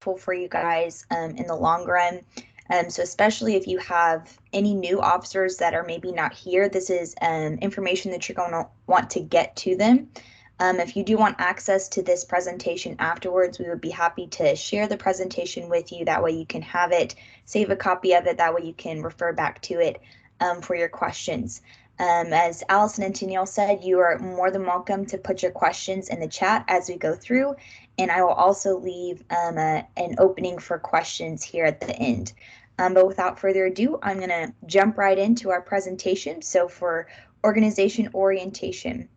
helpful for you guys in the long run. So especially if you have any new officers that are maybe not here, this is information that you're going to want to get to them. If you do want access to this presentation afterwards, we would be happy to share the presentation with you. That way you can have it, save a copy of it. That way you can refer back to it for your questions. As Allison and Tennille said, you are more than welcome to put your questions in the chat as we go through, and I will also leave an opening for questions here at the end. But without further ado, I'm going to jump right into our presentation. So for organization orientation.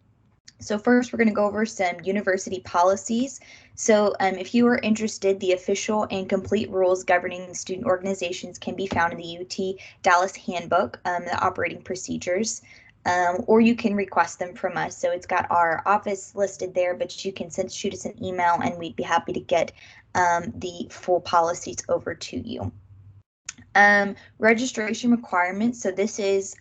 So first, we're going to go over some university policies. So if you are interested, the official and complete rules governing student organizations can be found in the UT Dallas Handbook, the operating procedures, or you can request them from us. So it's got our office listed there, but you can shoot us an email and we'd be happy to get the full policies over to you. Registration requirements. So this is,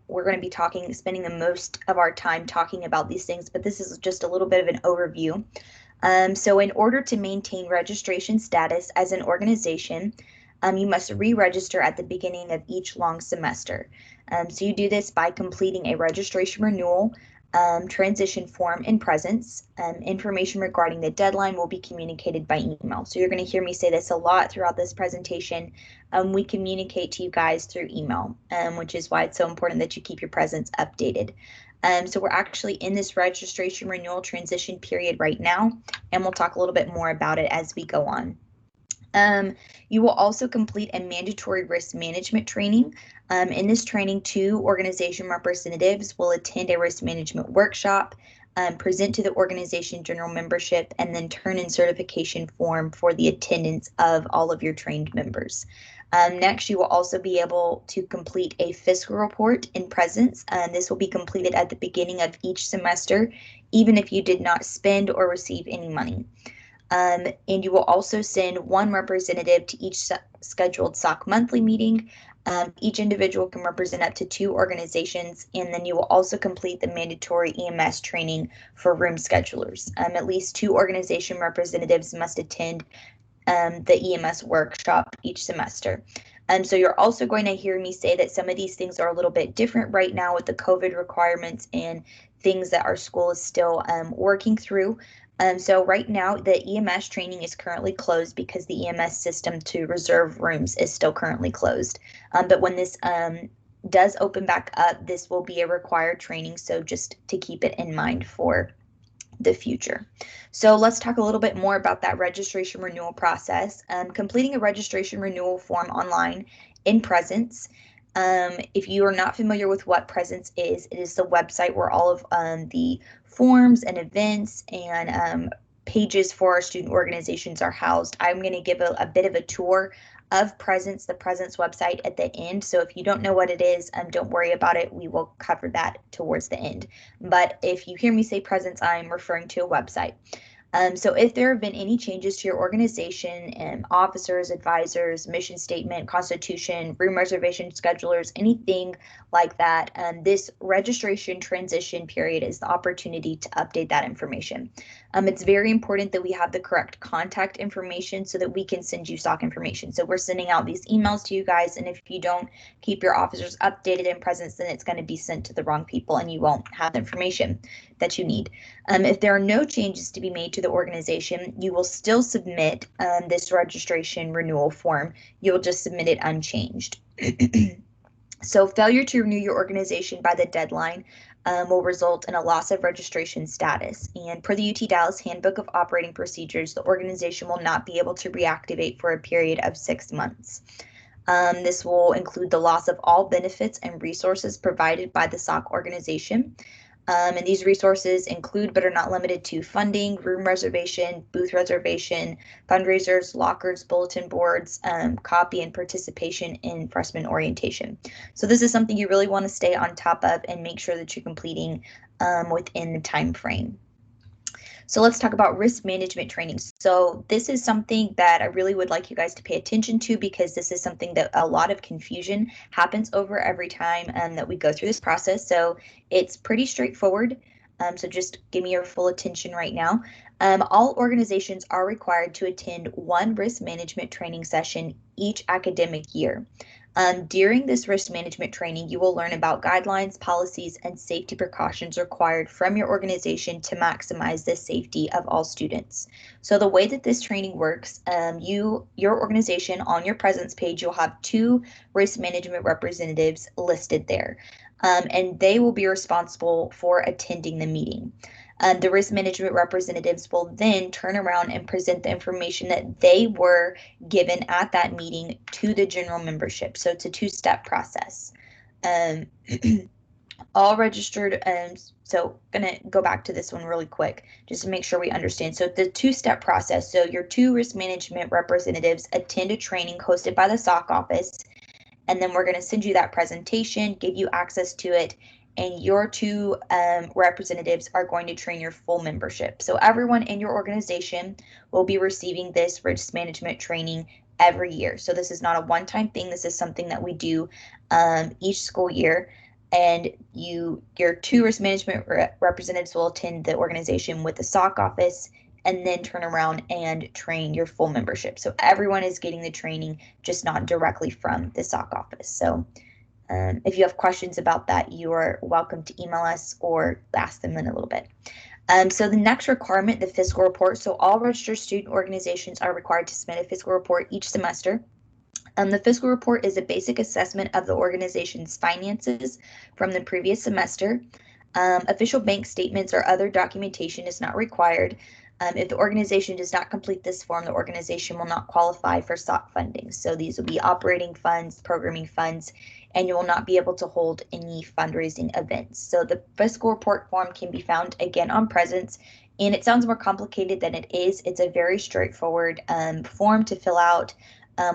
we're going to be spending the most of our time talking about these things, but this is just a little bit of an overview. So in order to maintain registration status as an organization, you must re-register at the beginning of each long semester. So you do this by completing a registration renewal, transition form in presence. Information regarding the deadline will be communicated by email. So you're going to hear me say this a lot throughout this presentation. We communicate to you guys through email, which is why it's so important that you keep your presence updated. So we're actually in this registration renewal transition period right now, and we'll talk a little bit more about it as we go on. You will also complete a mandatory risk management training. In this training, 2 organization representatives will attend a risk management workshop, present to the organization general membership, and then turn in certification form for the attendance of all of your trained members. Next, you will also be able to complete a fiscal report in presence. This will be completed at the beginning of each semester, even if you did not spend or receive any money. And you will also send 1 representative to each scheduled SOC monthly meeting. Each individual can represent up to 2 organizations, and then you will also complete the mandatory EMS training for room schedulers. At least 2 organization representatives must attend the EMS workshop each semester. So you're also going to hear me say that some of these things are a little bit different right now with the COVID requirements and things that our school is still working through. So right now the EMS training is currently closed because the EMS system to reserve rooms is still currently closed. But when this does open back up, this will be a required training. So just to keep it in mind for the future. So let's talk a little bit more about that registration renewal process. Completing a registration renewal form online in Presence. If you are not familiar with what Presence is, it is the website where all of the forms and events and pages for our student organizations are housed. I'm going to give a bit of a tour of Presence, the Presence website at the end. So if you don't know what it is, don't worry about it. We will cover that towards the end. But if you hear me say Presence, I'm referring to a website. So if there have been any changes to your organization, officers, advisors, mission statement, constitution, room reservation schedulers, anything like that, this registration transition period is the opportunity to update that information. It's very important that we have the correct contact information so that we can send you SOC information. So we're sending out these emails to you guys, and if you don't keep your officers updated in Presence, then it's going to be sent to the wrong people and you won't have the information that you need. If there are no changes to be made to the organization, you will still submit this registration renewal form. You'll just submit it unchanged. So failure to renew your organization by the deadline will result in a loss of registration status. And per the UT Dallas Handbook of Operating Procedures, the organization will not be able to reactivate for a period of 6 months. This will include the loss of all benefits and resources provided by the SOC organization. And these resources include, but are not limited to, funding, room reservation, booth reservation, fundraisers, lockers, bulletin boards, copy, and participation in freshman orientation. So this is something you really want to stay on top of and make sure that you're completing within the time frame. So let's talk about risk management training. So this is something that I really would like you guys to pay attention to, because this is something that a lot of confusion happens over every time that we go through this process. So it's pretty straightforward. So just give me your full attention right now. All organizations are required to attend one risk management training session each academic year. During this risk management training, you will learn about guidelines, policies, and safety precautions required from your organization to maximize the safety of all students. So the way that this training works, your organization on your presence page, you'll have 2 risk management representatives listed there, and they will be responsible for attending the meeting. The risk management representatives will then turn around and present the information that they were given at that meeting to the general membership. So it's a 2-step process. All registered, so gonna go back to this one really quick just to make sure we understand. So the 2-step process, so your 2 risk management representatives attend a training hosted by the SOC office, and then we're going to send you that presentation, give you access to it, and your 2 representatives are going to train your full membership. So everyone in your organization will be receiving this risk management training every year. So this is not a one-time thing. This is something that we do each school year. And your 2 risk management representatives will attend the organization with the SOC office and then turn around and train your full membership. So everyone is getting the training, just not directly from the SOC office. So if you have questions about that, you are welcome to email us or ask them in a little bit. So the next requirement, the fiscal report. So all registered student organizations are required to submit a fiscal report each semester. The fiscal report is a basic assessment of the organization's finances from the previous semester. Official bank statements or other documentation is not required. If the organization does not complete this form, the organization will not qualify for SOC funding. So these will be operating funds, programming funds, and you will not be able to hold any fundraising events. So the fiscal report form can be found again on Presence, and it sounds more complicated than it is. It's a very straightforward form to fill out.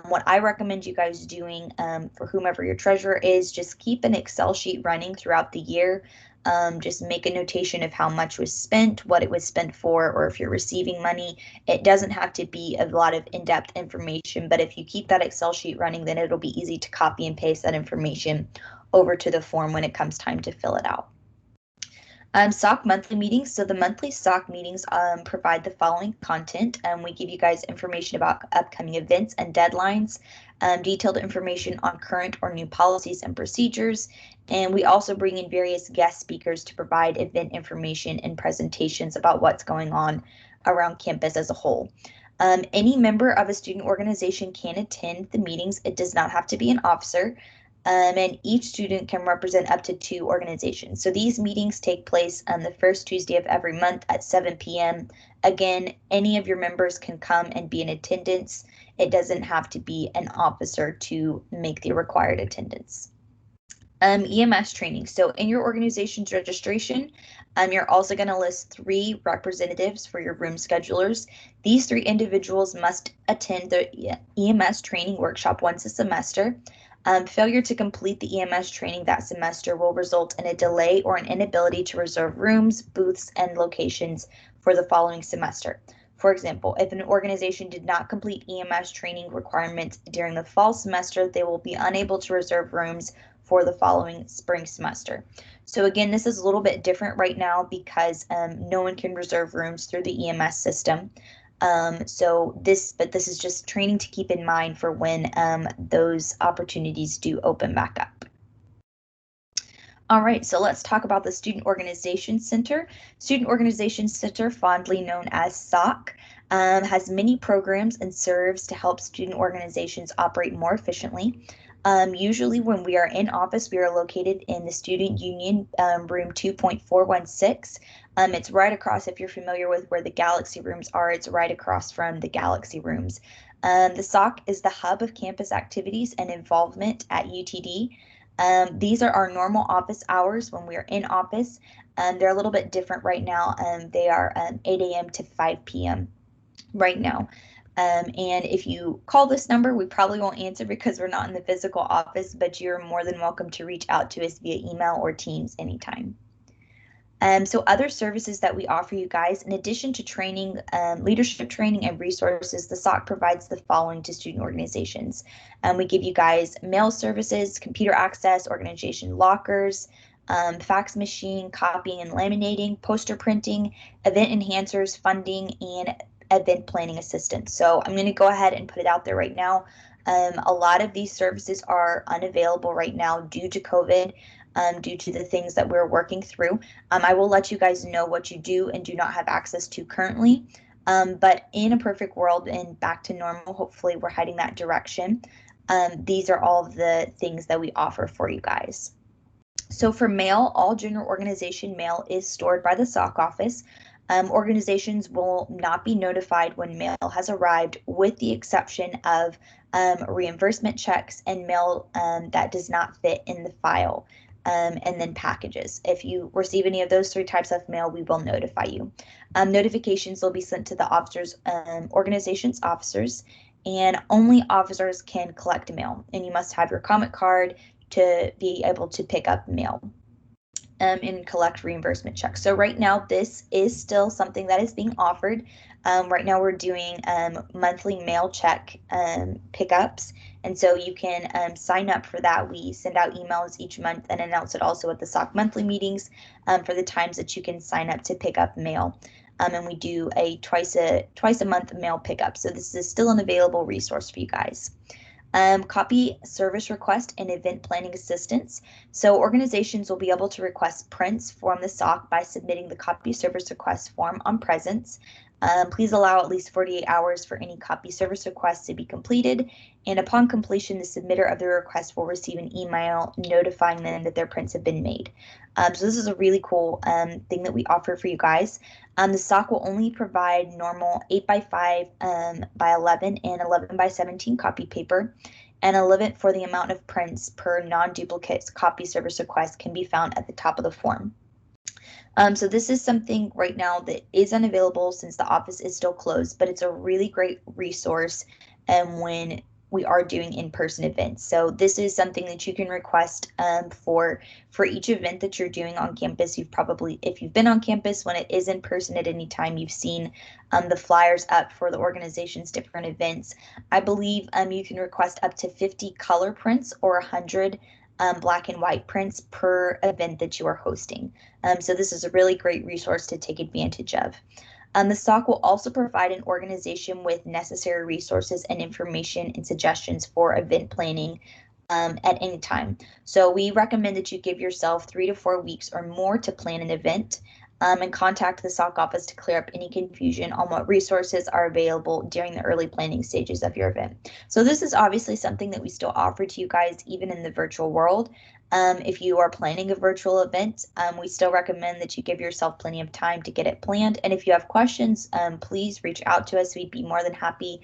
What I recommend you guys doing for whomever your treasurer is, just keep an Excel sheet running throughout the year. Just make a notation of how much was spent, what it was spent for, or if you're receiving money. It doesn't have to be a lot of in-depth information, but if you keep that Excel sheet running, then it'll be easy to copy and paste that information over to the form when it comes time to fill it out. SOC monthly meetings. So the monthly SOC meetings provide the following content. We give you guys information about upcoming events and deadlines, detailed information on current or new policies and procedures, and we also bring in various guest speakers to provide event information and presentations about what's going on around campus as a whole. Any member of a student organization can attend the meetings. It does not have to be an officer. And each student can represent up to 2 organizations. So these meetings take place on the first Tuesday of every month at 7 p.m. Again, any of your members can come and be in attendance. It doesn't have to be an officer to make the required attendance. EMS training. So in your organization's registration, you're also going to list 3 representatives for your room schedulers. These 3 individuals must attend the EMS training workshop once a semester. Failure to complete the EMS training that semester will result in a delay or an inability to reserve rooms, booths, and locations for the following semester. For example, if an organization did not complete EMS training requirements during the fall semester, they will be unable to reserve rooms for the following spring semester. So again, this is a little bit different right now because no one can reserve rooms through the EMS system. But this is just training to keep in mind for when those opportunities do open back up. All right, so let's talk about the Student Organization Center. Student Organization Center, fondly known as SOC, has many programs and serves to help student organizations operate more efficiently. Usually when we are in office, we are located in the Student Union room 2.416. It's right across, if you're familiar with where the Galaxy rooms are, it's right across from the Galaxy rooms. The SOC is the hub of campus activities and involvement at UTD. These are our normal office hours when we are in office. They're a little bit different right now. They are 8 a.m. to 5 p.m. right now. And if you call this number, we probably won't answer because we're not in the physical office, but you're more than welcome to reach out to us via email or Teams anytime. So other services that we offer you guys, in addition to training, leadership training and resources, the SOC provides the following to student organizations. We give you guys mail services, computer access, organization lockers, fax machine, copying and laminating, poster printing, event enhancers, funding, and event planning assistance. So I'm going to go ahead and put it out there right now. A lot of these services are unavailable right now due to COVID, due to the things that we're working through. I will let you guys know what you do and do not have access to currently. But in a perfect world and back to normal, hopefully we're heading that direction. These are all of the things that we offer for you guys. So for mail, all junior organization mail is stored by the SOC office. Organizations will not be notified when mail has arrived, with the exception of reimbursement checks and mail that does not fit in the file, and then packages. If you receive any of those 3 types of mail, we will notify you. Notifications will be sent to the officers, organization's officers, and only officers can collect mail, and you must have your comment card to be able to pick up mail and collect reimbursement checks. So right now, this is still something that is being offered. Right now, we're doing monthly mail check pickups, and so you can sign up for that. We send out emails each month and announce it also at the SOC monthly meetings for the times that you can sign up to pick up mail. And we do a twice a month mail pickup. So this is still an available resource for you guys. Copy service request and event planning assistance. So organizations will be able to request prints from the SOC by submitting the copy service request form on Presence. Please allow at least 48 hours for any copy service requests to be completed, and upon completion, the submitter of the request will receive an email notifying them that their prints have been made. So this is a really cool thing that we offer for you guys. The SOC will only provide normal 8x5 by 11 and 11 by 17 copy paper, and a limit for the amount of prints per non-duplicate copy service request can be found at the top of the form. So this is something right now that is unavailable since the office is still closed, but it's a really great resource when we are doing in-person events. So this is something that you can request for each event that you're doing on campus. You've probably, if you've been on campus when it is in person at any time, you've seen the flyers up for the organization's different events. I believe you can request up to 50 color prints or 100 black and white prints per event that you are hosting. So this is a really great resource to take advantage of. The SOC will also provide an organization with necessary resources and information and suggestions for event planning at any time. So we recommend that you give yourself 3 to 4 weeks or more to plan an event, and contact the SOC office to clear up any confusion on what resources are available during the early planning stages of your event. So this is obviously something that we still offer to you guys even in the virtual world. If you are planning a virtual event, we still recommend that you give yourself plenty of time to get it planned. And if you have questions, please reach out to us. We'd be more than happy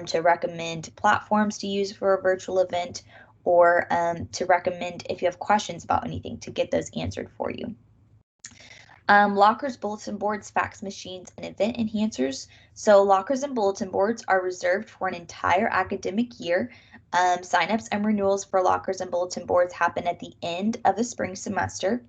to recommend platforms to use for a virtual event, or to recommend, if you have questions about anything, to get those answered for you. Lockers, bulletin boards, fax machines, and event enhancers. So lockers and bulletin boards are reserved for an entire academic year. Signups and renewals for lockers and bulletin boards happen at the end of the spring semester.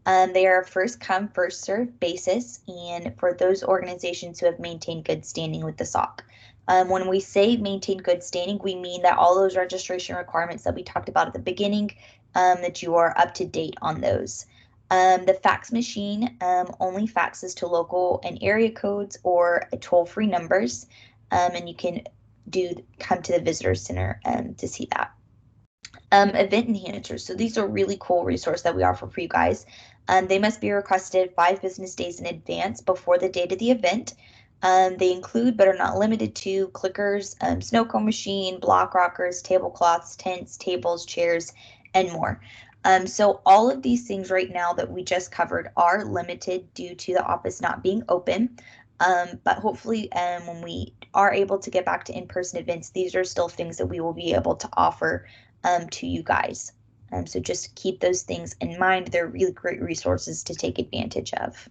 They are a first come, first served basis, and for those organizations who have maintained good standing with the SOC. When we say maintain good standing, we mean that all those registration requirements that we talked about at the beginning, that you are up to date on those. The fax machine only faxes to local and area codes or toll-free numbers, and you can come to the visitor center to see that. Event enhancers. So these are really cool resources that we offer for you guys. They must be requested 5 business days in advance before the date of the event. They include, but are not limited to, clickers, snow cone machine, block rockers, tablecloths, tents, tables, chairs, and more. So all of these things right now that we just covered are limited due to the office not being open. But hopefully when we are able to get back to in-person events, these are still things that we will be able to offer to you guys. So just keep those things in mind. They're really great resources to take advantage of.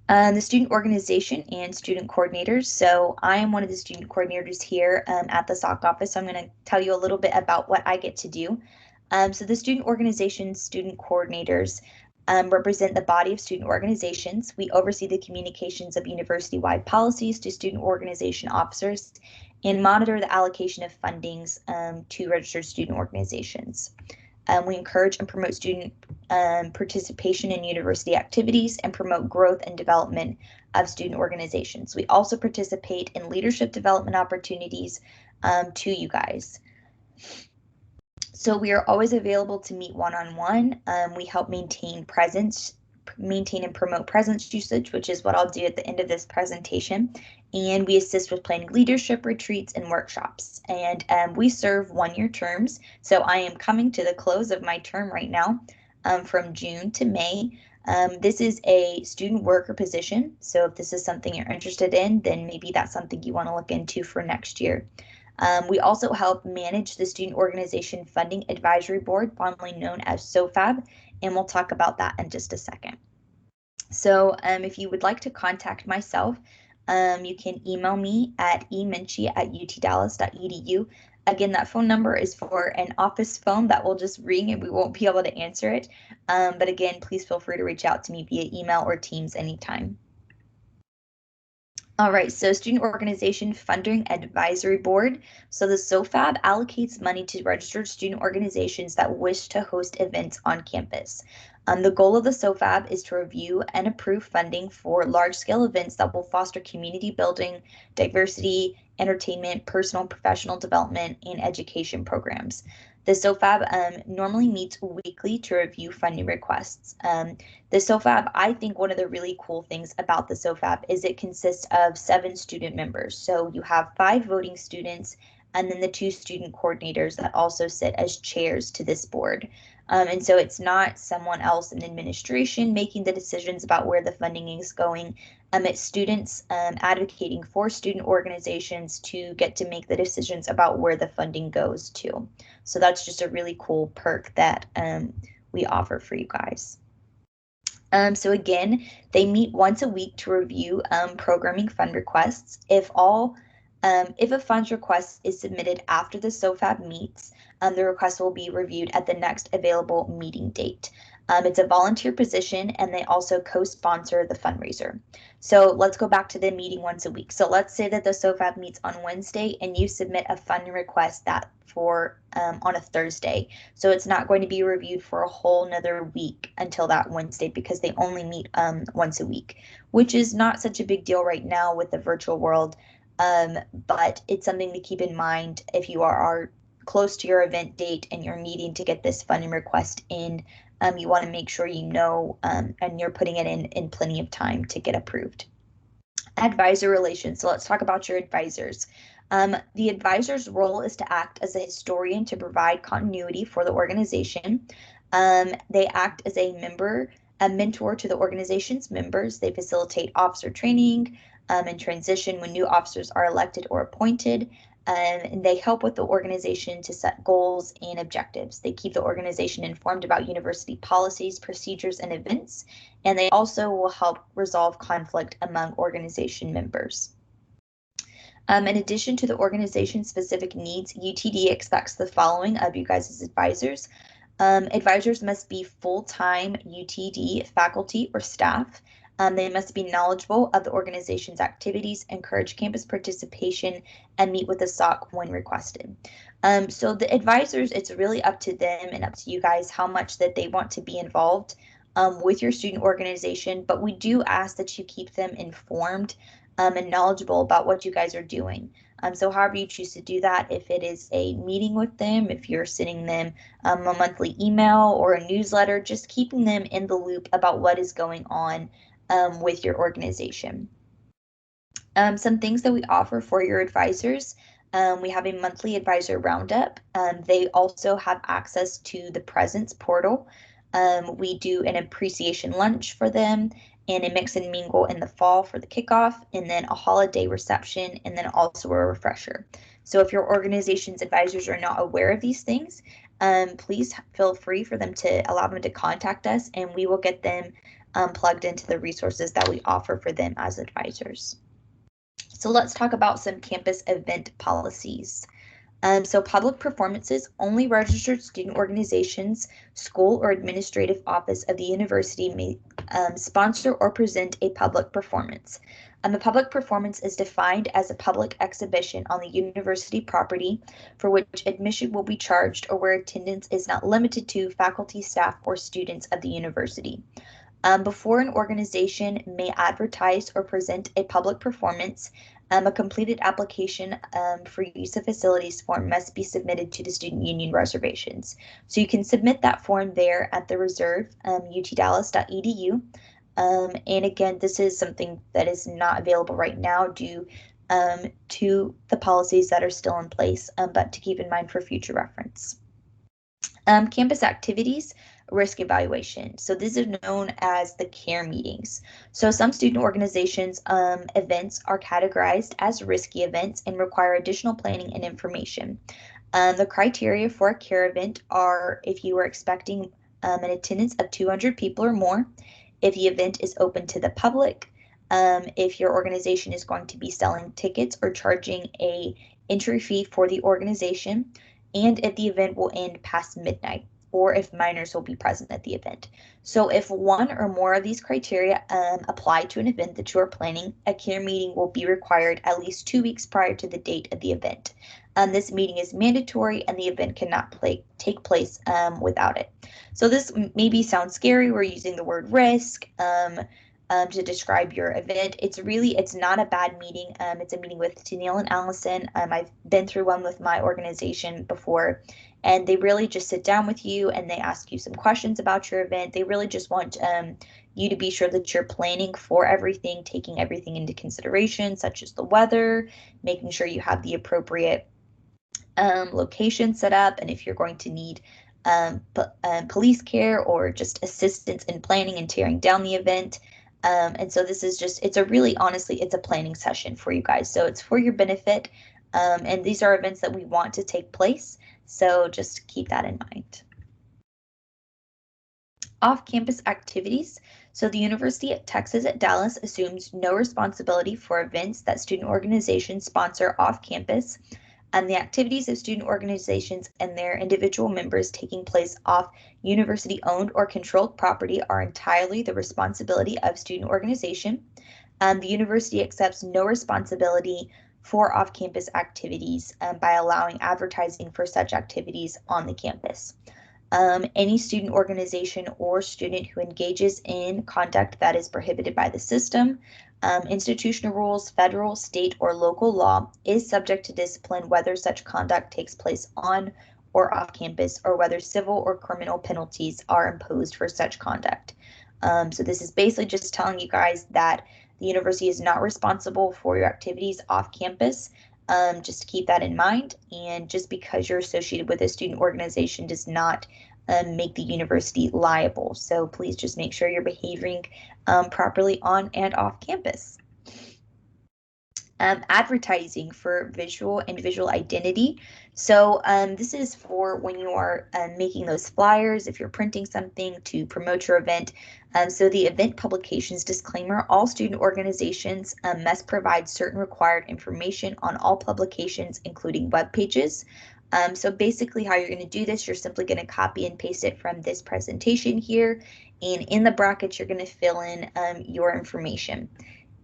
The student organization and student coordinators. So I am one of the student coordinators here at the SOC office. So I'm going to tell you a little bit about what I get to do. So the student organization, student coordinators represent the body of student organizations. We oversee the communications of university-wide policies to student organization officers and monitor the allocation of fundings to registered student organizations. We encourage and promote student participation in university activities and promote growth and development of student organizations. We also participate in leadership development opportunities to you guys. So we are always available to meet one-on-one. We help maintain and promote presence usage, which is what I'll do at the end of this presentation. And we assist with planning leadership retreats and workshops. And we serve one-year terms. So I am coming to the close of my term right now, from June to May. This is a student worker position. So if this is something you're interested in, then maybe that's something you want to look into for next year. We also help manage the Student Organization Funding Advisory Board, formerly known as SOFAB, and we'll talk about that in just a second. So if you would like to contact myself, you can email me at eminchie@utdallas.edu. Again, that phone number is for an office phone that will just ring and we won't be able to answer it. But again, please feel free to reach out to me via email or Teams anytime. All right, so Student Organization Funding Advisory Board. So the SOFAB allocates money to registered student organizations that wish to host events on campus. The goal of the SOFAB is to review and approve funding for large-scale events that will foster community building, diversity, entertainment, personal and professional development, and education programs. The SOFAB normally meets weekly to review funding requests. The SOFAB, I think one of the really cool things about the SOFAB is it consists of 7 student members. So you have 5 voting students and then the 2 student coordinators that also sit as chairs to this board. And so it's not someone else in administration making the decisions about where the funding is going. It's students advocating for student organizations to get to make the decisions about where the funding goes to. So that's just a really cool perk that we offer for you guys. So again, they meet once a week to review programming fund requests. If a funds request is submitted after the SOFAB meets, the request will be reviewed at the next available meeting date. It's a volunteer position and they also co-sponsor the fundraiser. So let's go back to the meeting once a week. So let's say that the SOFAB meets on Wednesday and you submit a funding request on a Thursday. So it's not going to be reviewed for a whole nother week until that Wednesday because they only meet once a week, which is not such a big deal right now with the virtual world. But it's something to keep in mind if you are close to your event date and you're needing to get this funding request in. You want to make sure you know and you're putting it in plenty of time to get approved. Advisor relations. So let's talk about your advisors. The advisor's role is to act as a historian to provide continuity for the organization. They act as a mentor to the organization's members. They facilitate officer training and transition when new officers are elected or appointed. And they help with the organization to set goals and objectives. They keep the organization informed about university policies, procedures, and events, and they also will help resolve conflict among organization members. In addition to the organization-specific needs, UTD expects the following of you guys as advisors. Advisors must be full-time UTD faculty or staff. They must be knowledgeable of the organization's activities, encourage campus participation, and meet with the SOC when requested. So the advisors, it's really up to them and up to you guys how much that they want to be involved with your student organization, but we do ask that you keep them informed and knowledgeable about what you guys are doing. So however you choose to do that, if it is a meeting with them, if you're sending them a monthly email or a newsletter, just keeping them in the loop about what is going on with your organization. Some things that we offer for your advisors. We have a monthly advisor roundup. They also have access to the presence portal. We do an appreciation lunch for them and a mix and mingle in the fall for the kickoff, and then a holiday reception, and then also a refresher. So if your organization's advisors are not aware of these things, please feel free for them to allow them to contact us, and we will get them plugged into the resources that we offer for them as advisors. So let's talk about some campus event policies. So public performances, only registered student organizations, school or administrative office of the university may sponsor or present a public performance. A public performance is defined as a public exhibition on the university property for which admission will be charged or where attendance is not limited to faculty, staff, or students of the university. Before an organization may advertise or present a public performance, a completed application for use of facilities form must be submitted to the student union reservations. So you can submit that form there at the reserve, utdallas.edu. And again, this is something that is not available right now due to the policies that are still in place, but to keep in mind for future reference. Campus activities, risk evaluation. So these are known as the CARE meetings. So some student organizations events are categorized as risky events and require additional planning and information. The criteria for a CARE event are if you are expecting an attendance of 200 people or more, if the event is open to the public, if your organization is going to be selling tickets or charging a entry fee for the organization, and if the event will end past midnight, or if minors will be present at the event. So if one or more of these criteria apply to an event that you are planning, a CARE meeting will be required at least 2 weeks prior to the date of the event. This meeting is mandatory and the event cannot take place without it. So this maybe sounds scary. We're using the word risk to describe your event. It's not a bad meeting. It's a meeting with Tennille and Allison. I've been through one with my organization before, and they really just sit down with you and they ask you some questions about your event. They really just want you to be sure that you're planning for everything, taking everything into consideration, such as the weather, making sure you have the appropriate location set up, and if you're going to need police care or just assistance in planning and tearing down the event. And so this is just, it's a planning session for you guys. So it's for your benefit. And these are events that we want to take place. So just keep that in mind. Off-campus activities. So the University of Texas at Dallas assumes no responsibility for events that student organizations sponsor off-campus. The activities of student organizations and their individual members taking place off university-owned or controlled property are entirely the responsibility of student organization. The university accepts no responsibility for off-campus activities by allowing advertising for such activities on the campus. Any student organization or student who engages in conduct that is prohibited by the system, institutional rules, federal, state, or local law is subject to discipline whether such conduct takes place on or off campus or whether civil or criminal penalties are imposed for such conduct. So this is basically just telling you guys that the university is not responsible for your activities off campus. Just keep that in mind, and just because you're associated with a student organization does not make the university liable. So please just make sure you're behaving properly on and off campus. Advertising for visual and visual identity. So this is for when you are making those flyers, if you're printing something to promote your event. So the event publications disclaimer, all student organizations must provide certain required information on all publications, including web pages. So basically how you're going to do this, you're simply going to copy and paste it from this presentation here. And in the brackets, you're going to fill in your information.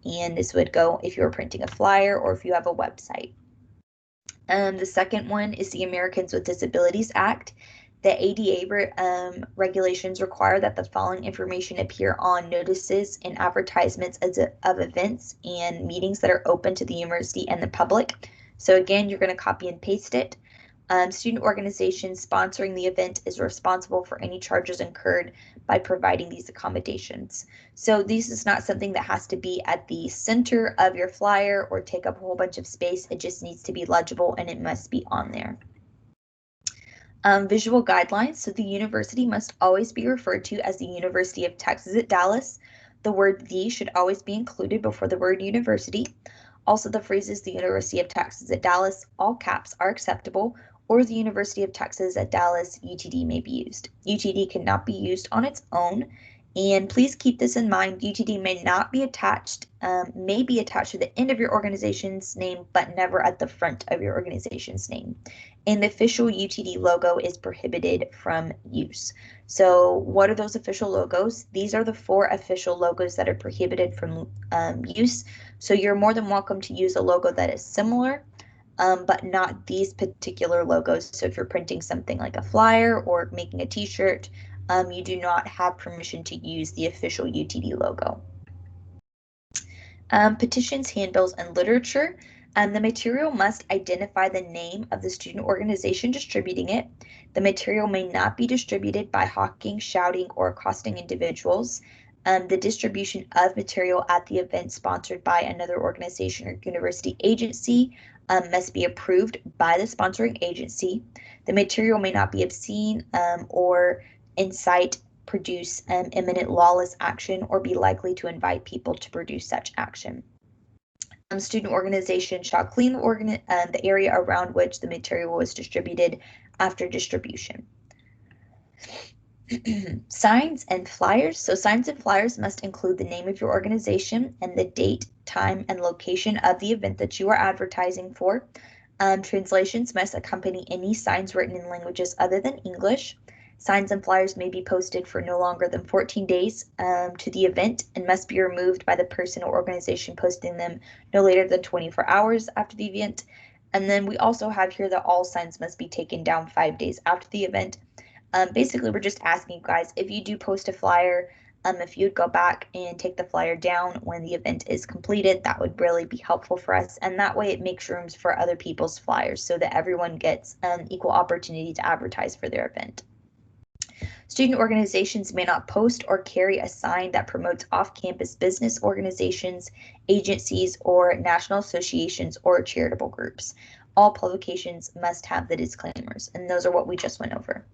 And this would go if you're printing a flyer or if you have a website. The second one is the Americans with Disabilities Act. The ADA regulations require that the following information appear on notices and advertisements of events and meetings that are open to the university and the public. So again, you're going to copy and paste it. Student organizations sponsoring the event is responsible for any charges incurred by providing these accommodations. So this is not something that has to be at the center of your flyer or take up a whole bunch of space. It just needs to be legible and it must be on there. Visual guidelines. So the university must always be referred to as the University of Texas at Dallas. The word "the" should always be included before the word university. Also, the phrases the University of Texas at Dallas, all caps, are acceptable, or the University of Texas at Dallas, UTD, may be used. UTD cannot be used on its own, and please keep this in mind. UTD may not be attached, may be attached to the end of your organization's name, but never at the front of your organization's name. And the official UTD logo is prohibited from use. So what are those official logos? These are the 4 official logos that are prohibited from use. So you're more than welcome to use a logo that is similar, but not these particular logos. So if you're printing something like a flyer or making a t-shirt, you do not have permission to use the official UTD logo. Petitions, handbills, and literature. The material must identify the name of the student organization distributing it. The material may not be distributed by hawking, shouting, or accosting individuals. The distribution of material at the event sponsored by another organization or university agency must be approved by the sponsoring agency. The material may not be obscene or incite, produce imminent lawless action, or be likely to invite people to produce such action. Student organization shall clean the area around which the material was distributed after distribution. Signs and flyers. So signs and flyers must include the name of your organization and the date, time, and location of the event that you are advertising for. Translations must accompany any signs written in languages other than English. Signs and flyers may be posted for no longer than 14 days to the event and must be removed by the person or organization posting them no later than 24 hours after the event. And then we also have here that all signs must be taken down 5 days after the event. Basically, we're just asking you guys, if you do post a flyer, if you'd go back and take the flyer down when the event is completed, that would really be helpful for us. And that way it makes rooms for other people's flyers so that everyone gets equal opportunity to advertise for their event. Student organizations may not post or carry a sign that promotes off-campus business organizations, agencies, or national associations or charitable groups. All publications must have the disclaimers, and those are what we just went over.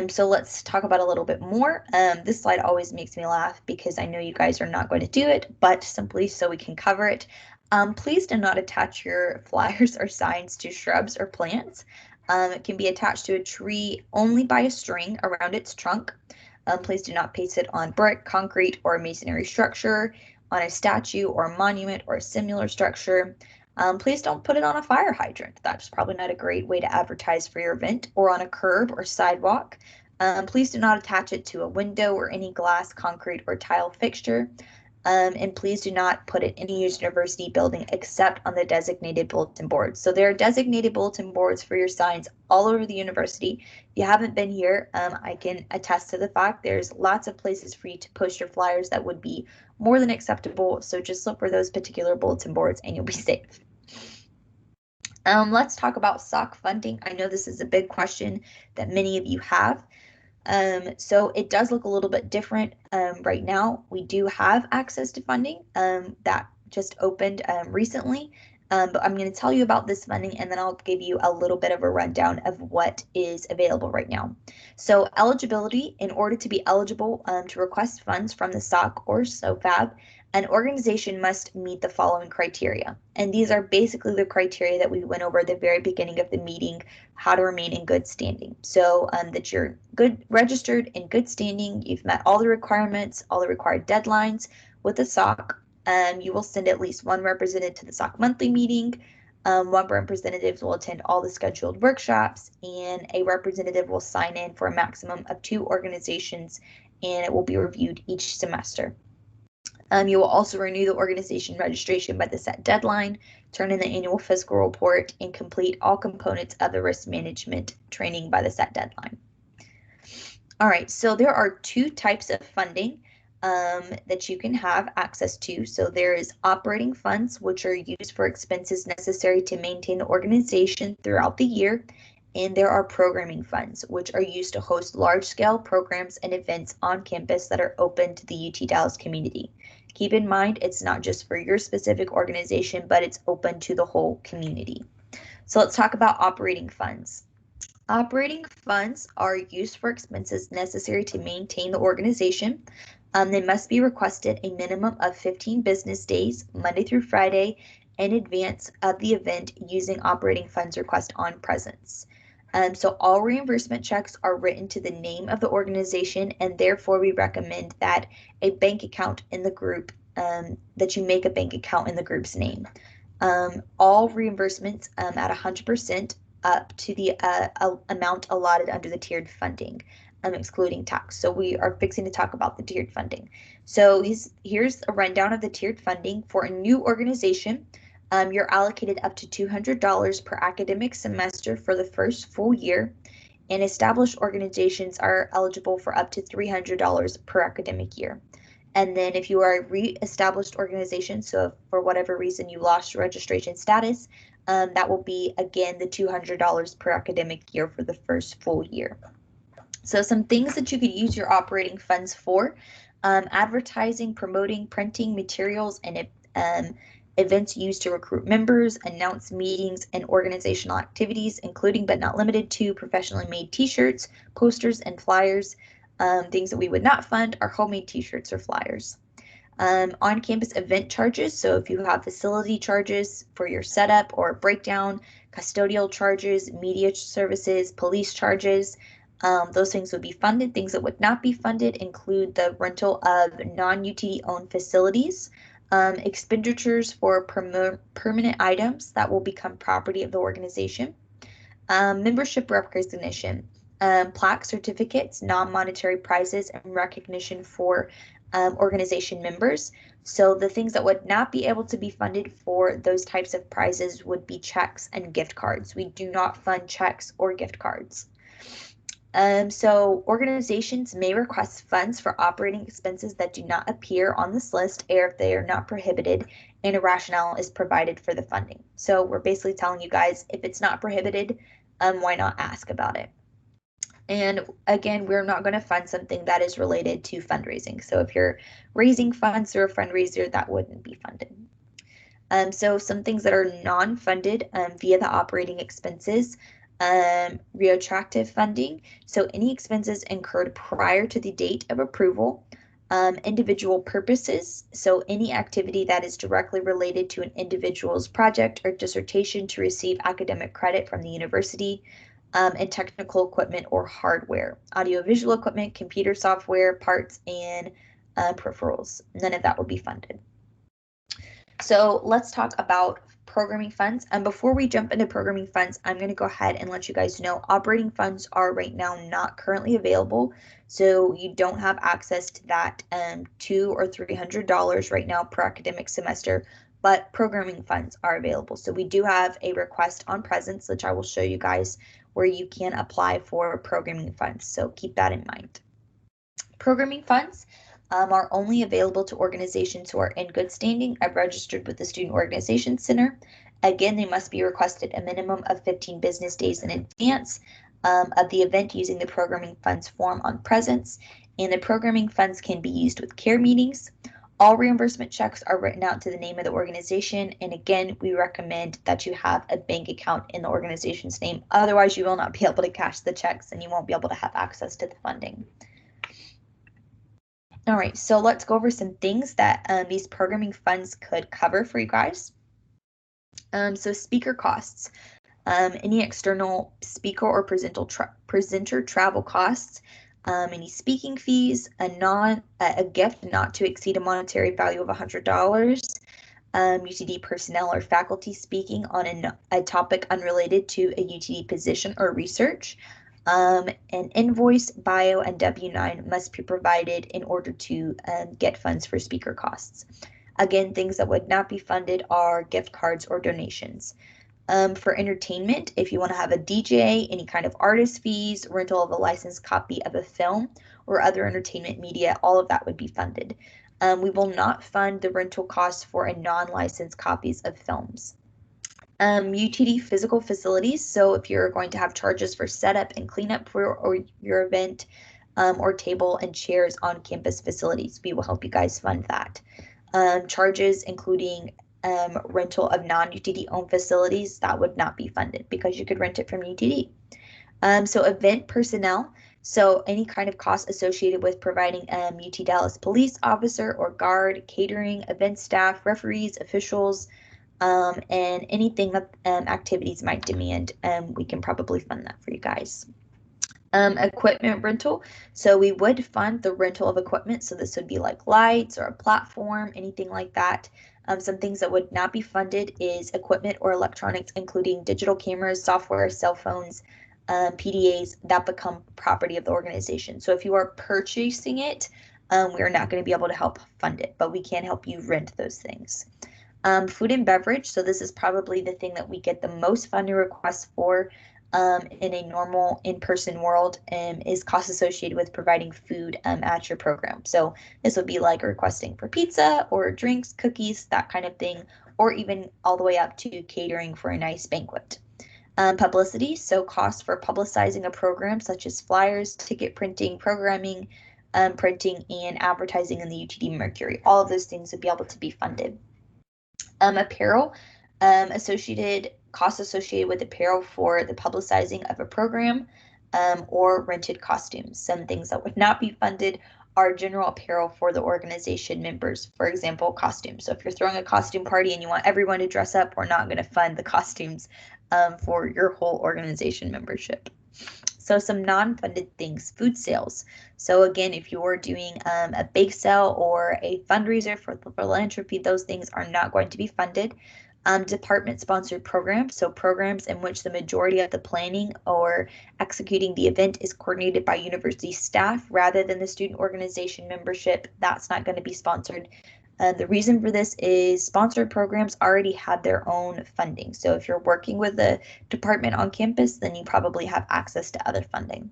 So let's talk about a little bit more. This slide always makes me laugh because I know you guys are not going to do it, but simply so we can cover it. Please do not attach your flyers or signs to shrubs or plants. It can be attached to a tree only by a string around its trunk. Please do not paste it on brick, concrete, or a masonry structure, on a statue or a monument or a similar structure. Please don't put it on a fire hydrant. That's probably not a great way to advertise for your event, or on a curb or sidewalk. Please do not attach it to a window or any glass, concrete, or tile fixture. And please do not put it in a university building except on the designated bulletin boards. So there are designated bulletin boards for your signs all over the university. If you haven't been here, I can attest to the fact there's lots of places for you to post your flyers that would be more than acceptable. So just look for those particular bulletin boards and you'll be safe. Let's talk about SOC funding. I know this is a big question that many of you have. So it does look a little bit different right now. We do have access to funding that just opened recently, but I'm going to tell you about this funding and then I'll give you a little bit of a rundown of what is available right now. So eligibility: in order to be eligible to request funds from the SOC or SOFAB, an organization must meet the following criteria. And these are basically the criteria that we went over at the very beginning of the meeting, how to remain in good standing. So that you're registered in good standing, you've met all the requirements, all the required deadlines with the SOC. You will send at least one representative to the SOC monthly meeting. One representative will attend all the scheduled workshops, and a representative will sign in for a maximum of 2 organizations, and it will be reviewed each semester. You will also renew the organization registration by the set deadline, turn in the annual fiscal report, and complete all components of the risk management training by the set deadline. All right, so there are 2 types of funding that you can have access to. So there is operating funds, which are used for expenses necessary to maintain the organization throughout the year. And there are programming funds, which are used to host large-scale programs and events on campus that are open to the UT Dallas community. Keep in mind, it's not just for your specific organization, but it's open to the whole community. So let's talk about operating funds. Operating funds are used for expenses necessary to maintain the organization. They must be requested a minimum of 15 business days, Monday through Friday, in advance of the event using operating funds request on presence. So all reimbursement checks are written to the name of the organization, and therefore we recommend that a bank account in the group, that you make a bank account in the group's name. All reimbursements at 100% up to the amount allotted under the tiered funding. excluding tax. So we are fixing to talk about the tiered funding. So here's a rundown of the tiered funding. For a new organization, you're allocated up to $200 per academic semester for the first full year, and established organizations are eligible for up to $300 per academic year. And then if you are a re-established organization, so if for whatever reason you lost your registration status, that will be, again, the $200 per academic year for the first full year. So some things that you could use your operating funds for: advertising, promoting, printing materials, and events used to recruit members, announce meetings and organizational activities, including but not limited to professionally made t-shirts, posters, and flyers. Things that we would not fund are homemade t-shirts or flyers. On-campus event charges, so if you have facility charges for your setup or breakdown, custodial charges, media services, police charges, those things would be funded. Things that would not be funded include the rental of non-UTD owned facilities, expenditures for permanent items that will become property of the organization, membership recognition, plaque certificates, non-monetary prizes, and recognition for organization members. So the things that would not be able to be funded for those types of prizes would be checks and gift cards. We do not fund checks or gift cards. So organizations may request funds for operating expenses that do not appear on this list, or if they are not prohibited, and a rationale is provided for the funding. So we're basically telling you guys, if it's not prohibited, why not ask about it? And again, we're not going to fund something that is related to fundraising. So if you're raising funds through a fundraiser, that wouldn't be funded. So some things that are non-funded via the operating expenses: retroactive funding, so any expenses incurred prior to the date of approval; individual purposes, so any activity that is directly related to an individual's project or dissertation to receive academic credit from the university; and technical equipment or hardware, audiovisual equipment, computer software, parts, and peripherals. None of that will be funded. So let's talk about programming funds. And before we jump into programming funds, I'm going to go ahead and let you guys know operating funds are right now not currently available. So you don't have access to that $200 or $300 right now per academic semester, but programming funds are available. So we do have a request on Presence, which I will show you guys, where you can apply for programming funds. So keep that in mind. Programming funds are only available to organizations who are in good standing and registered with the Student Organization Center. Again, they must be requested a minimum of 15 business days in advance of the event using the programming funds form on Presence, and the programming funds can be used with CARE meetings. All reimbursement checks are written out to the name of the organization, and again, we recommend that you have a bank account in the organization's name. Otherwise, you will not be able to cash the checks and you won't be able to have access to the funding. All right, so let's go over some things that these programming funds could cover for you guys. So speaker costs, any external speaker or presenter travel costs, any speaking fees, a gift not to exceed a monetary value of $100, UTD personnel or faculty speaking on a topic unrelated to a UTD position or research. An invoice, bio, and W-9 must be provided in order to get funds for speaker costs. Again, things that would not be funded are gift cards or donations. For entertainment, if you want to have a DJ, any kind of artist fees, rental of a licensed copy of a film, or other entertainment media, all of that would be funded. We will not fund the rental costs for a non-licensed copies of films. UTD physical facilities, so if you're going to have charges for setup and cleanup for your event, or table and chairs on campus facilities, we will help you guys fund that. Charges including rental of non-UTD owned facilities, that would not be funded because you could rent it from UTD. So event personnel, so any kind of cost associated with providing UT Dallas police officer or guard, catering, event staff, referees, officials, and anything that activities might demand, we can probably fund that for you guys. Equipment rental, so we would fund the rental of equipment, so this would be like lights or a platform, anything like that. Some things that would not be funded is equipment or electronics, including digital cameras, software, cell phones, PDAs that become property of the organization. So if you are purchasing it, we are not going to be able to help fund it, but we can help you rent those things. Food and beverage, so this is probably the thing that we get the most funding requests for in a normal in-person world, is costs associated with providing food at your program. So this would be like requesting for pizza or drinks, cookies, that kind of thing, or even all the way up to catering for a nice banquet. Publicity, so costs for publicizing a program such as flyers, ticket printing, programming, printing, and advertising in the UTD Mercury. All of those things would be able to be funded. Apparel, costs associated with apparel for the publicizing of a program, or rented costumes. Some things that would not be funded are general apparel for the organization members, for example, costumes. So if you're throwing a costume party and you want everyone to dress up, we're not going to fund the costumes for your whole organization membership. So some non-funded things, food sales. So again, if you're doing a bake sale or a fundraiser for philanthropy, those things are not going to be funded. Department-sponsored programs, so programs in which the majority of the planning or executing the event is coordinated by university staff rather than the student organization membership, that's not going to be sponsored. The reason for this is sponsored programs already have their own funding. So if you're working with a department on campus, then you probably have access to other funding.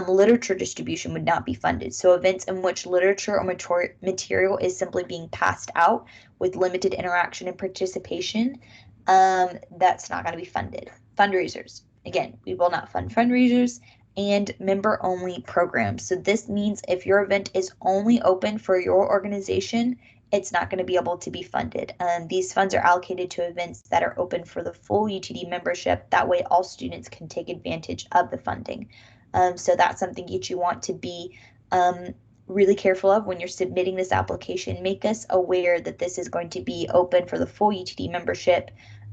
Literature distribution would not be funded. So events in which literature or material is simply being passed out with limited interaction and participation, that's not going to be funded. Fundraisers, again, we will not fund fundraisers. And member-only programs. So this means if your event is only open for your organization, it's not going to be able to be funded. These funds are allocated to events that are open for the full UTD membership. That way all students can take advantage of the funding. So that's something that you want to be really careful of when you're submitting this application. Make us aware that this is going to be open for the full UTD membership,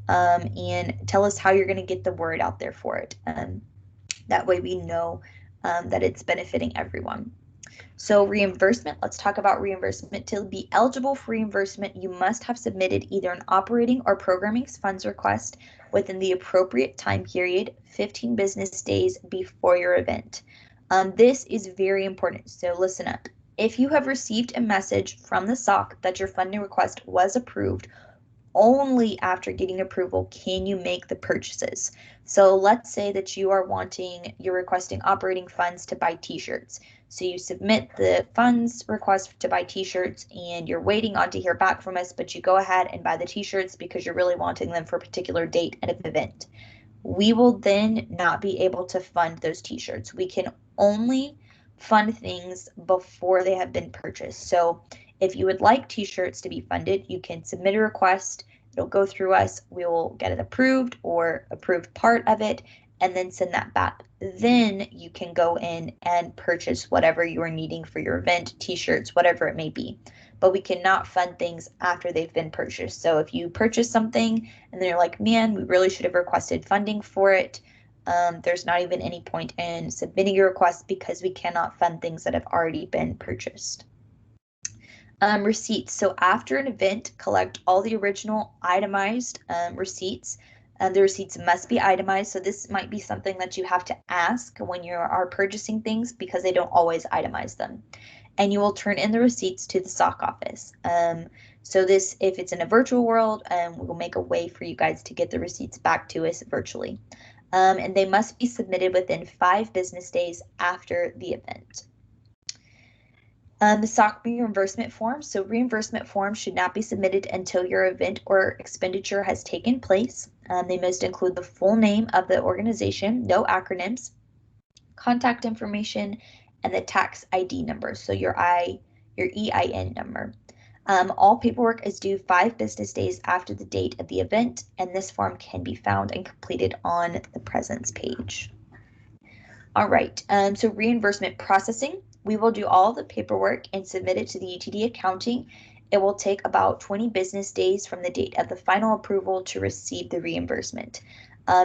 and tell us how you're going to get the word out there for it. That way we know that it's benefiting everyone. So reimbursement, let's talk about reimbursement. To be eligible for reimbursement, you must have submitted either an operating or programming funds request within the appropriate time period, 15 business days before your event. This is very important, so listen up. If you have received a message from the SOC that your funding request was approved, only after getting approval can you make the purchases. So let's say that you're requesting operating funds to buy t-shirts. So you submit the funds request to buy t-shirts and you're waiting on to hear back from us, but you go ahead and buy the t-shirts because you're really wanting them for a particular date at an event. We will then not be able to fund those t-shirts. We can only fund things before they have been purchased. So if you would like t-shirts to be funded, you can submit a request. It'll go through us. We will get it approved or approved part of it and then send that back. Then you can go in and purchase whatever you are needing for your event, t-shirts, whatever it may be. But we cannot fund things after they've been purchased. So if you purchase something and then you're like, man, we really should have requested funding for it, there's not even any point in submitting your request because we cannot fund things that have already been purchased. Receipts. So after an event, collect all the original itemized receipts. The receipts must be itemized. So this might be something that you have to ask when you are purchasing things because they don't always itemize them. And you will turn in the receipts to the SOC office. So this, if it's in a virtual world, we will make a way for you guys to get the receipts back to us virtually. And they must be submitted within 5 business days after the event. The SOC reimbursement form. So reimbursement forms should not be submitted until your event or expenditure has taken place. They must include the full name of the organization, no acronyms, contact information, and the tax ID number, so your EIN number. All paperwork is due 5 business days after the date of the event, and this form can be found and completed on the presence page. All right, so reimbursement processing. We will do all the paperwork and submit it to the UTD accounting. It will take about 20 business days from the date of the final approval to receive the reimbursement.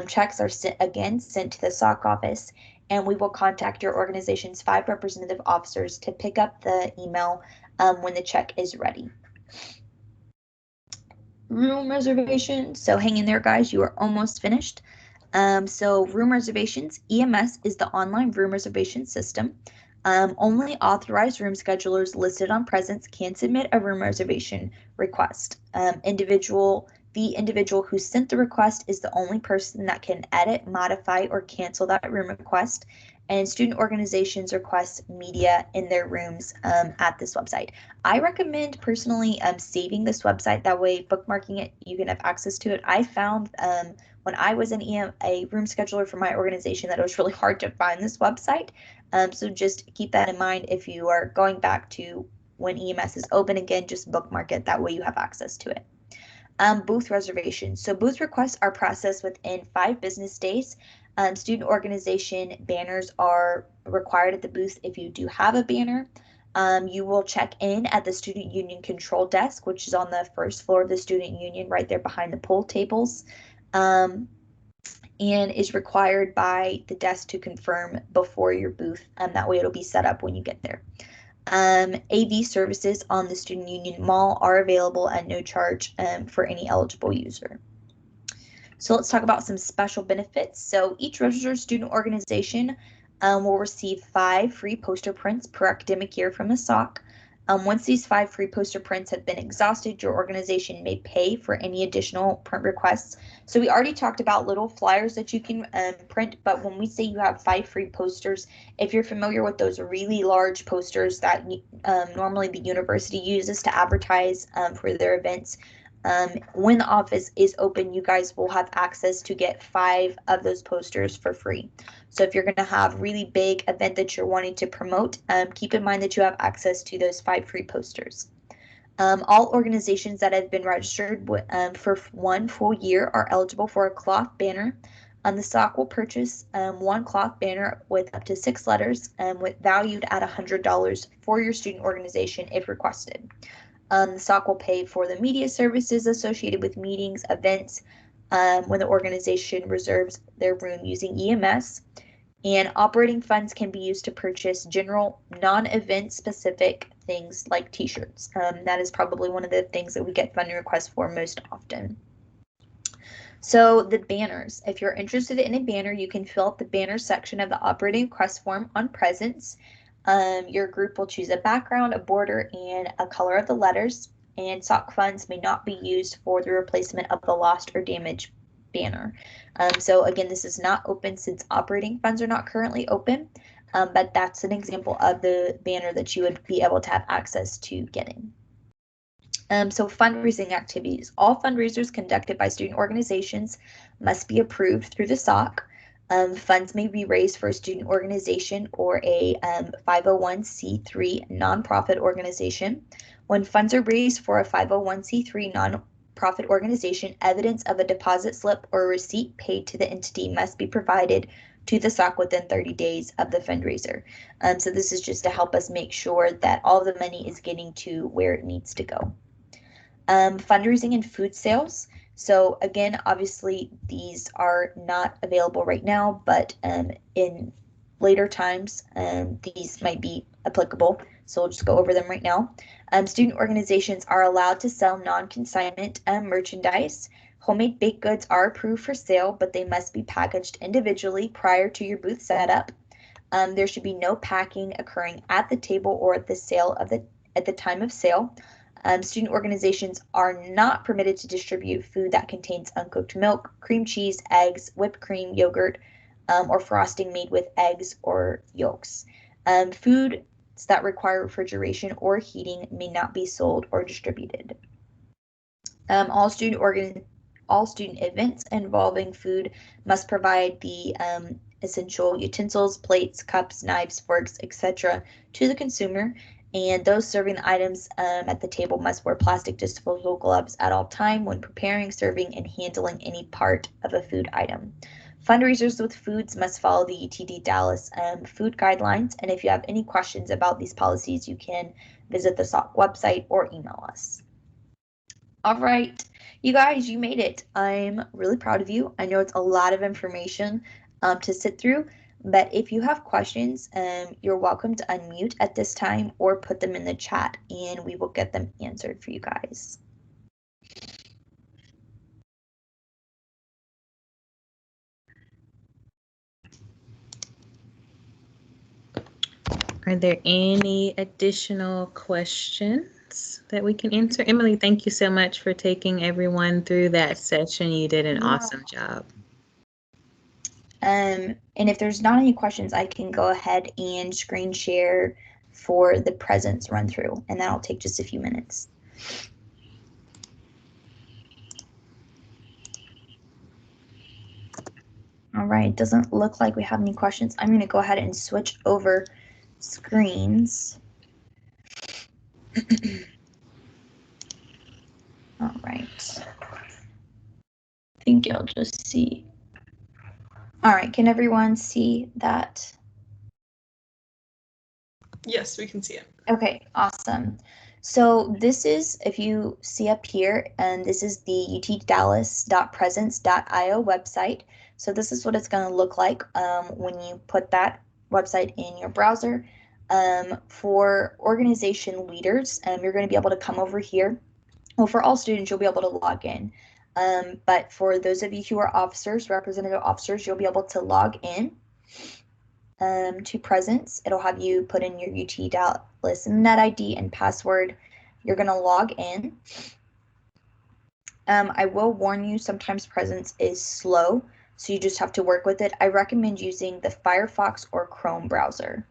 Checks are sent to the SOC office, and we will contact your organization's 5 representative officers to pick up the email when the check is ready. Room reservation. So hang in there, guys. You are almost finished. So room reservations, EMS is the online room reservation system. Only authorized room schedulers listed on Presence can submit a room reservation request. The individual who sent the request is the only person that can edit, modify, or cancel that room request. And student organizations request media in their rooms at this website. I recommend personally saving this website. That way, bookmarking it, you can have access to it. I found when I was a room scheduler for my organization that it was really hard to find this website. So just keep that in mind if you are going back to when EMS is open again, just bookmark it. That way you have access to it. Booth reservations. So booth requests are processed within 5 business days. Student organization banners are required at the booth if you do have a banner. You will check in at the student union control desk, which is on the first floor of the student union, right there behind the pool tables, and is required by the desk to confirm before your booth. That way it'll be set up when you get there. AV services on the Student Union Mall are available at no charge for any eligible user. So let's talk about some special benefits. So each registered student organization will receive 5 free poster prints per academic year from the SOC. Once these 5 free poster prints have been exhausted, your organization may pay for any additional print requests. So we already talked about little flyers that you can print, but when we say you have 5 free posters, if you're familiar with those really large posters that normally the university uses to advertise for their events, when the office is open, you guys will have access to get 5 of those posters for free. So if you're going to have a really big event that you're wanting to promote, keep in mind that you have access to those 5 free posters. All organizations that have been registered for 1 full year are eligible for a cloth banner. The SOC will purchase 1 cloth banner with up to 6 letters valued at $100 for your student organization if requested. The SOC will pay for the media services associated with meetings, events, when the organization reserves their room using EMS. And operating funds can be used to purchase general non-event specific things like t-shirts. That is probably one of the things that we get funding requests for most often. So the banners, if you're interested in a banner, you can fill out the banner section of the operating request form on Presence. Your group will choose a background, a border, and a color of the letters, and SOC funds may not be used for the replacement of the lost or damaged banner. So again, this is not open since operating funds are not currently open, but that's an example of the banner that you would be able to have access to getting. So fundraising activities. All fundraisers conducted by student organizations must be approved through the SOC. Funds may be raised for a student organization or a 501c3 nonprofit organization. When funds are raised for a 501c3 nonprofit organization, evidence of a deposit slip or a receipt paid to the entity must be provided to the SOC within 30 days of the fundraiser. So this is just to help us make sure that all the money is getting to where it needs to go. Fundraising and food sales. So again, obviously these are not available right now, but in later times, these might be applicable. So we'll just go over them right now. Student organizations are allowed to sell non-consignment merchandise. Homemade baked goods are approved for sale, but they must be packaged individually prior to your booth setup. There should be no packing occurring at the table or at the time of sale. Student organizations are not permitted to distribute food that contains uncooked milk, cream cheese, eggs, whipped cream, yogurt, or frosting made with eggs or yolks. Foods that require refrigeration or heating may not be sold or distributed. All student events involving food must provide the essential utensils, plates, cups, knives, forks, etc. to the consumer. And those serving the items at the table must wear plastic disposable gloves at all time when preparing, serving, and handling any part of a food item. Fundraisers with foods must follow the UTD Dallas food guidelines. And if you have any questions about these policies, you can visit the SOC website or email us. All right, you guys, you made it. I'm really proud of you. I know it's a lot of information to sit through. But if you have questions, you're welcome to unmute at this time or put them in the chat and we will get them answered for you guys. Are there any additional questions that we can answer? Emily, thank you so much for taking everyone through that session. You did an awesome job. And if there's not any questions, I can go ahead and screen share for the presence run through, and that'll take just a few minutes. All right, doesn't look like we have any questions. I'm going to go ahead and switch over screens. All right. I think you'll just see. All right, can everyone see that? Yes, we can see it. Okay, awesome. So this is, if you see up here, and this is the utdallas.presence.io website. So this is what it's going to look like when you put that website in your browser. For organization leaders, you're going to be able to come over here. Well, for all students, you'll be able to log in. But for those of you who are officers, representative officers, you'll be able to log in to Presence. It'll have you put in your UT Dallas net ID and password. You're going to log in. I will warn you, sometimes Presence is slow, so you just have to work with it. I recommend using the Firefox or Chrome browser.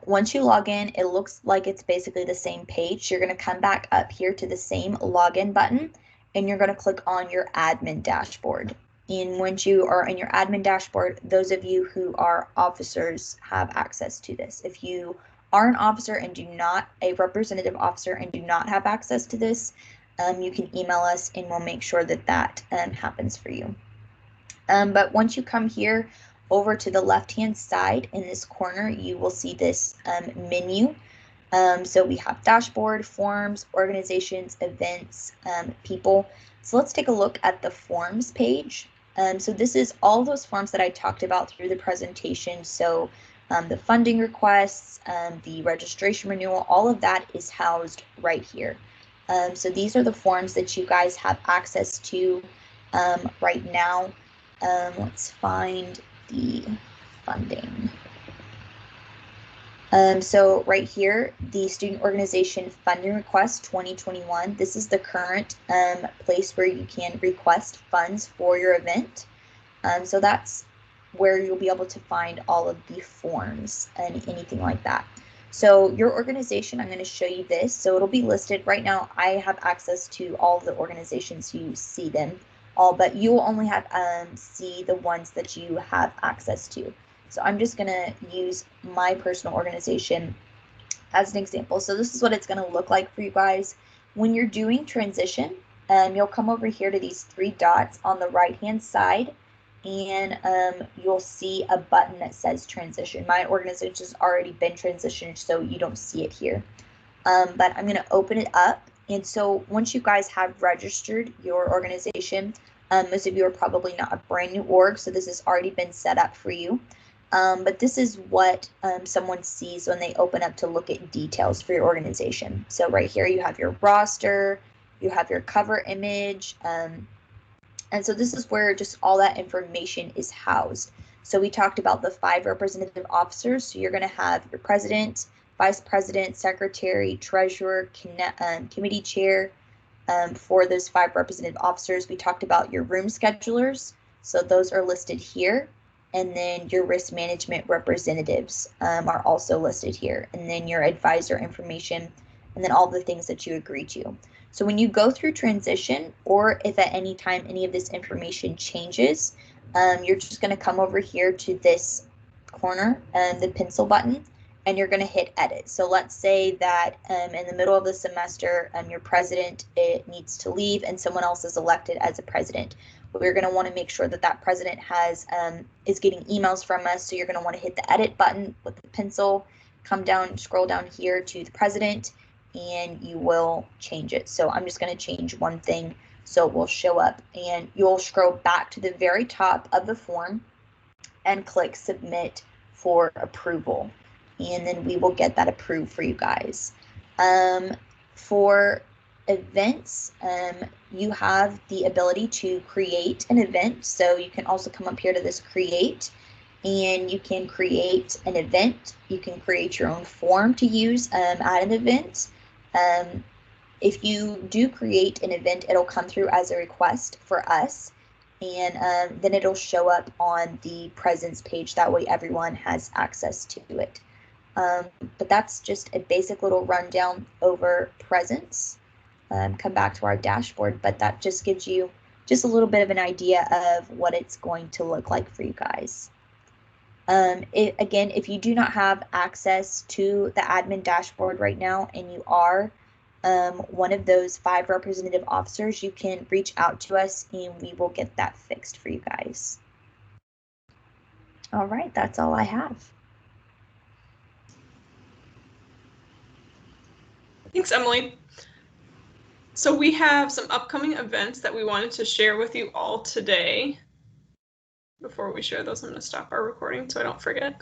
Once you log in, it looks like it's basically the same page. You're going to come back up here to the same login button, and you're going to click on your admin dashboard. And once you are in your admin dashboard, those of you who are officers have access to this. If you are an officer and do not, a representative officer and do not have access to this, you can email us and we'll make sure that that happens for you. But once you come here over to the left-hand side in this corner, you will see this menu. So we have dashboard, forms, organizations, events, people. So let's take a look at the forms page. So this is all those forms that I talked about through the presentation. So the funding requests, the registration renewal, all of that is housed right here. So these are the forms that you guys have access to right now. Let's find the funding. So right here, the Student Organization Funding Request 2021, this is the current place where you can request funds for your event. So that's where you'll be able to find all of the forms and anything like that. So your organization, I'm going to show you this. So it'll be listed right now. I have access to all of the organizations. You see them all, but you will only have see the ones that you have access to. So I'm just going to use my personal organization as an example. So this is what it's going to look like for you guys. When you're doing transition, you'll come over here to these three dots on the right-hand side, and you'll see a button that says transition. My organization has already been transitioned, so you don't see it here. But I'm going to open it up. And so once you guys have registered your organization, most of you are probably not a brand new org, so this has already been set up for you. But this is what someone sees when they open up to look at details for your organization. So right here you have your roster, you have your cover image, and so this is where just all that information is housed. So we talked about the 5 representative officers. So you're going to have your president, vice president, secretary, treasurer, committee chair. For those 5 representative officers, we talked about your room schedulers. So those are listed here. And then your risk management representatives are also listed here. And then your advisor information, and then all the things that you agree to. So when you go through transition, or if at any time any of this information changes, you're just going to come over here to this corner, the pencil button, and you're going to hit edit. So let's say that in the middle of the semester, your president needs to leave and someone else is elected as a president. We're going to want to make sure that that president has is getting emails from us. So you're going to want to hit the edit button with the pencil, come down, scroll down here to the president, and you will change it. So I'm just going to change one thing so it will show up, and you'll scroll back to the very top of the form and click submit for approval. And then we will get that approved for you guys. For events, you have the ability to create an event. So you can also come up here to this create, and you can create an event. You can create your own form to use at an event. If you do create an event, it'll come through as a request for us, and then it'll show up on the presence page. That way everyone has access to it. But that's just a basic little rundown over presence. Come back to our dashboard, but that just gives you just a little bit of an idea of what it's going to look like for you guys. Again, if you do not have access to the admin dashboard right now and you are one of those 5 representative officers, you can reach out to us and we will get that fixed for you guys. All right, that's all I have. Thanks, Emily. So we have some upcoming events that we wanted to share with you all today. Before we share those, I'm going to stop our recording so I don't forget.